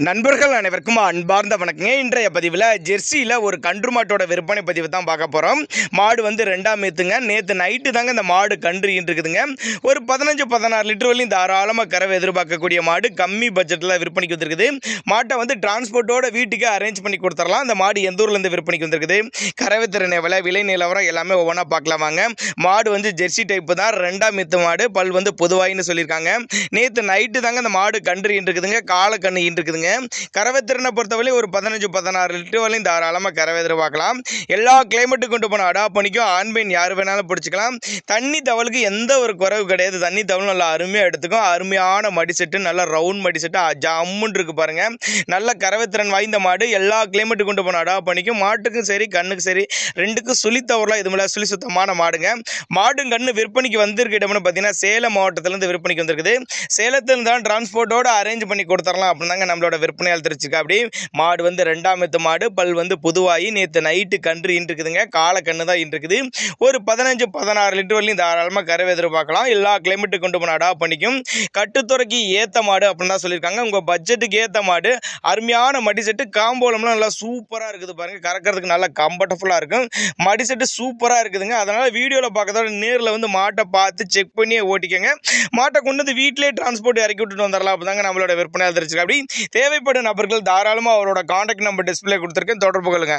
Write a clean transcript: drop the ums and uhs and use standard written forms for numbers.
நண்பர்கள் அனைவருக்கும் அன்பார்ந்த வணக்கங்க. இன்றைய பதிவில் ஜெர்சியில் ஒரு கன்று மாட்டோட விற்பனை பதிவு தான் பார்க்க போகிறோம். மாடு வந்து 2ஆம் ஏத்துங்க. நேற்று நைட்டு தாங்க இந்த மாடு கன்று இருக்குதுங்க. ஒரு 15-16 லிட்டர் வரையும் தாராளமாக கறவை எதிர்பார்க்கக்கூடிய மாடு கம்மி பட்ஜெட்டில் விற்பனைக்கு வந்திருக்குது. மாட்டை வந்து டிரான்ஸ்போர்ட்டோட வீட்டுக்கு அரேஞ்ச் பண்ணி கொடுத்துடலாம். அந்த மாடு எந்த ஊர்லேருந்து விற்பனைக்கு வந்திருக்குது, கறவை திறனை விலை நிலவரம் எல்லாமே ஒவ்வொன்றா பார்க்கலாம் வாங்க. மாடு வந்து ஜெர்சி டைப்பு தான், 2ஆம் ஏத்து மாடு, பல் வந்து பொதுவாயின்னு சொல்லியிருக்காங்க. நேற்று நைட்டு தாங்க இந்த மாடு கன்று இருக்குதுங்க, காலை கன்று இருக்குதுங்க. கறவை திறனை பொறுத்தவரை ஒரு 15-16 லிட்டர் வரையும் தாராளமாக கறவை எதிர்பார்க்கலாம். எல்லா கிளைமேட்டுக்கு கொண்டு போன அடாப்ட் பண்ணிக்கும். ஆண் பெண் யார் வேணாலும் பிடிச்சிக்கலாம். தண்ணி தவளுக்கு எந்த ஒரு குறைவு கிடையாது. தண்ணி தவள் நல்லா அருமையாக எடுத்துக்கும். அருமையான மடி செட்டு, நல்லா ரவுண்ட் மடி செட்டு, ஜம்முன்னு இருக்கு பாருங்க. நல்ல கறவை திறன் வாய்ந்த மாடு. எல்லா கிளைமேட்டுக்கு கொண்டு போன அடாப்ட் பண்ணிக்கும். மாட்டுக்கும் சரி கண்ணுக்கும் சரி ரெண்டுக்கும் சுழி தவறலாம் இது மேலே சுழி சுத்தமான மாடுங்க. மாடும் கண்ணு விற்பனைக்கு வந்திருக்க இடம்னு பார்த்தீங்கன்னா சேலம் மாவட்டத்திலேருந்து விற்பனைக்கு வந்திருக்குது. சேலத்தில் தான் டிரான்ஸ்போர்ட்டோட அரேஞ்ச் பண்ணி கொடுத்துடலாம் அப்படின்னு தாங்க நம்மளோட விற்பனையால் தெரிஞ்சுக்கா. அப்படி மாடு வந்து 2ஆம் ஏத்து மாடு, பல் வந்து புதுவாகி நேற்று நைட்டு கன்று இருக்குதுங்க, காலை கன்று தான் இருக்குது. ஒரு 15-16 லிட்டர் வரையும் தாராளமாக கறவை எதிர்பார்க்கலாம். எல்லா கிளைமேட்டுக்கு கொண்டு போன அடாப்ட் பண்ணிக்கும். கட்டுத்துறைக்கு ஏற்ற மாடு அப்படின்னு தான் சொல்லியிருக்காங்க. உங்கள் பட்ஜெட்டுக்கு ஏற்ற மாடு. அருமையான மடி செட்டு, காம்போலம்லாம் நல்லா சூப்பராக இருக்குது பாருங்கள். கறக்கிறதுக்கு நல்லா கம்ஃபர்டபுளாக இருக்கும். மடி செட்டு சூப்பராக இருக்குதுங்க. அதனால் வீடியோவில் பார்க்கறதோட நேரில் வந்து மாட்டை பார்த்து செக் பண்ணியே ஓட்டிக்கங்க. மாட்டை கொண்டு வந்து வீட்டிலே டிரான்ஸ்போர்ட் இறக்கி விட்டுட்டு வந்துடலாம். அப்போ தாங்க நம்மளோட விற்பனையால் தெரிஞ்சுக்கா. அப்படி தேவைப்படும் நபர்கள் தாராளமாக அவரோட கான்டாக்ட் நம்பர் டிஸ்பிளே கொடுத்துருக்கேன், தொடர்பு கொள்ளுங்க.